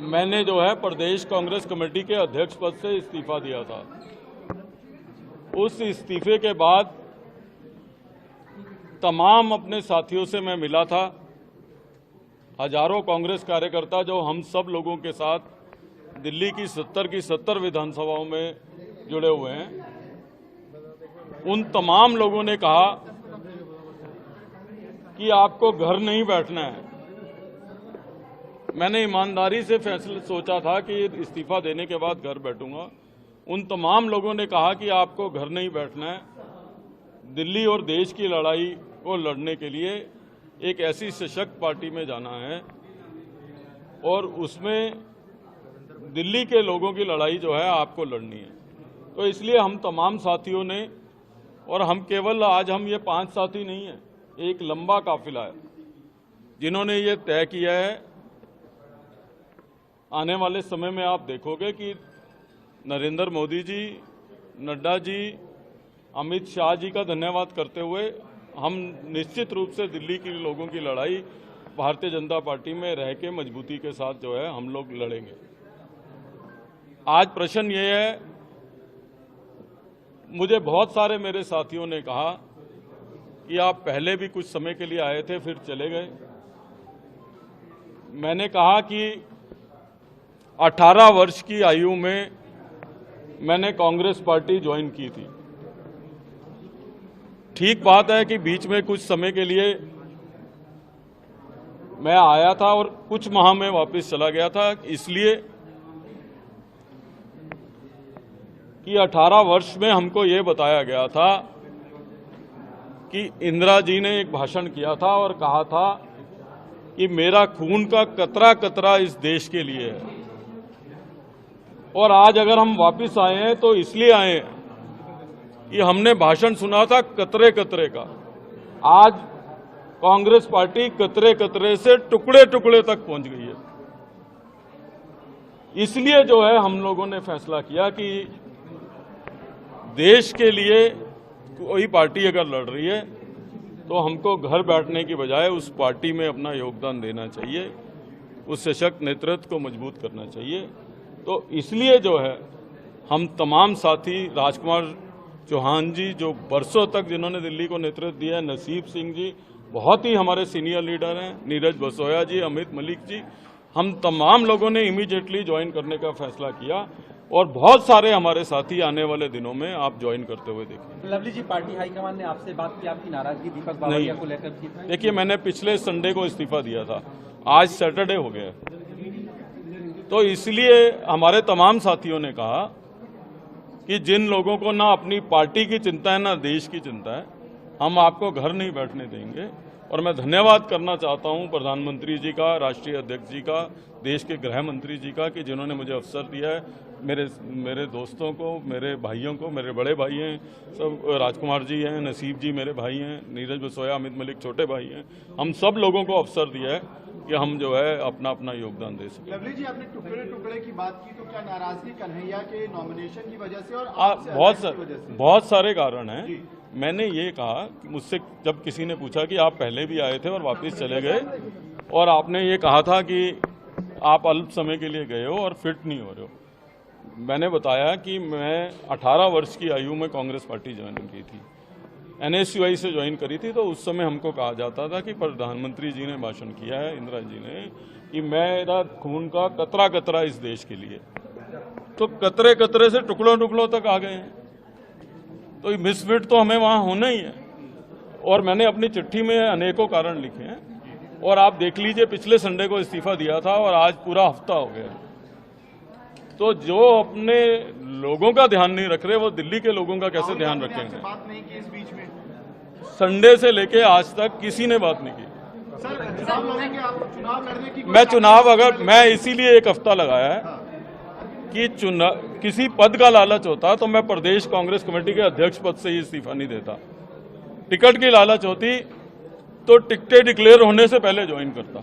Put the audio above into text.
मैंने जो है प्रदेश कांग्रेस कमेटी के अध्यक्ष पद से इस्तीफा दिया था। उस इस्तीफे के बाद तमाम अपने साथियों से मैं मिला था। हजारों कांग्रेस कार्यकर्ता जो हम सब लोगों के साथ दिल्ली की 70 विधानसभाओं में जुड़े हुए हैं, उन तमाम लोगों ने कहा कि आपको घर नहीं बैठना है। मैंने ईमानदारी से फैसला सोचा था कि इस्तीफा देने के बाद घर बैठूंगा। उन तमाम लोगों ने कहा कि आपको घर नहीं बैठना है, दिल्ली और देश की लड़ाई को लड़ने के लिए एक ऐसी सशक्त पार्टी में जाना है और उसमें दिल्ली के लोगों की लड़ाई जो है आपको लड़नी है। तो इसलिए हम तमाम साथियों ने, और हम केवल आज हम ये 5 साथी नहीं हैं, एक लंबा काफिला है जिन्होंने ये तय किया है। आने वाले समय में आप देखोगे कि नरेंद्र मोदी जी, नड्डा जी, अमित शाह जी का धन्यवाद करते हुए हम निश्चित रूप से दिल्ली के लोगों की लड़ाई भारतीय जनता पार्टी में रह के मजबूती के साथ जो है हम लोग लड़ेंगे। आज प्रश्न ये है, मुझे बहुत सारे मेरे साथियों ने कहा कि आप पहले भी कुछ समय के लिए आए थे फिर चले गए। मैंने कहा कि 18 वर्ष की आयु में मैंने कांग्रेस पार्टी ज्वाइन की थी। ठीक बात है कि बीच में कुछ समय के लिए मैं आया था और कुछ माह में वापस चला गया था, इसलिए कि 18 वर्ष में हमको ये बताया गया था कि इंदिरा जी ने एक भाषण किया था और कहा था कि मेरा खून का कतरा कतरा इस देश के लिए है। और आज अगर हम वापस आए हैं तो इसलिए आए हैं कि हमने भाषण सुना था कतरे कतरे का। आज कांग्रेस पार्टी कतरे कतरे से टुकड़े टुकड़े तक पहुंच गई है। इसलिए जो है हम लोगों ने फैसला किया कि देश के लिए कोई पार्टी अगर लड़ रही है तो हमको घर बैठने की बजाय उस पार्टी में अपना योगदान देना चाहिए, उस सशक्त नेतृत्व को मजबूत करना चाहिए। तो इसलिए जो है हम तमाम साथी, राजकुमार चौहान जी जो बरसों तक जिन्होंने दिल्ली को नेतृत्व दिया है, नसीब सिंह जी बहुत ही हमारे सीनियर लीडर हैं, नीरज बसोया जी, अमित मलिक जी, हम तमाम लोगों ने इमीडिएटली ज्वाइन करने का फैसला किया और बहुत सारे हमारे साथी आने वाले दिनों में आप ज्वाइन करते हुए देखेंगे। लवली जी, पार्टी हाईकमान ने आपसे बात की, आपकी नाराजगी दीपक बावरिया को लेकर की? देखिए, मैंने पिछले संडे को इस्तीफा दिया था, आज सैटरडे हो गया, तो इसलिए हमारे तमाम साथियों ने कहा कि जिन लोगों को ना अपनी पार्टी की चिंता है ना देश की चिंता है, हम आपको घर नहीं बैठने देंगे। और मैं धन्यवाद करना चाहता हूं प्रधानमंत्री जी का, राष्ट्रीय अध्यक्ष जी का, देश के गृह मंत्री जी का कि जिन्होंने मुझे अवसर दिया है। मेरे दोस्तों को, मेरे भाइयों को, मेरे बड़े भाई हैं सब, राजकुमार जी हैं, नसीब जी मेरे भाई हैं, नीरज बसोया, अमित मलिक छोटे भाई हैं, हम सब लोगों को अवसर दिया है कि हम जो है अपना अपना योगदान दे सकें। लवली जी, आपने टुकड़े टुकड़े की बात की, तो क्या नाराजगी कन्हैया के नॉमिनेशन की वजह से और बहुत सारे कारण हैं। मैंने ये कहा, मुझसे जब किसी ने पूछा कि आप पहले भी आए थे और वापस चले गए, और आपने ये कहा था कि आप अल्प समय के लिए गए हो और फिट नहीं हो रहे हो, मैंने बताया कि मैं 18 वर्ष की आयु में कांग्रेस पार्टी ज्वाइन की थी, NSUI से ज्वाइन करी थी। तो उस समय हमको कहा जाता था कि प्रधानमंत्री जी ने भाषण किया है, इंदिरा जी ने, कि मेरा खून का कतरा कतरा इस देश के लिए। तो कतरे कतरे से टुकड़ों टुकड़ों तक आ गए हैं, तो मिसफिट तो हमें वहां होना ही है। और मैंने अपनी चिट्ठी में अनेकों कारण लिखे हैं, और आप देख लीजिए पिछले संडे को इस्तीफा दिया था और आज पूरा हफ्ता हो गया। तो जो अपने लोगों का ध्यान नहीं रख रहे, वो दिल्ली के लोगों का कैसे ध्यान रखेंगे? बात नहीं की इस बीच में? संडे से लेके आज तक किसी ने बात नहीं की। सर, चुनाव लड़ेंगे आप? चुनाव लड़ने की मैं चुनाव, अगर मैं इसीलिए एक हफ्ता लगाया है कि किसी पद का लालच होता तो मैं प्रदेश कांग्रेस कमेटी के अध्यक्ष पद से ही इस्तीफा नहीं देता। टिकट की लालच होती तो टिकटें डिक्लेयर होने से पहले ज्वाइन करता।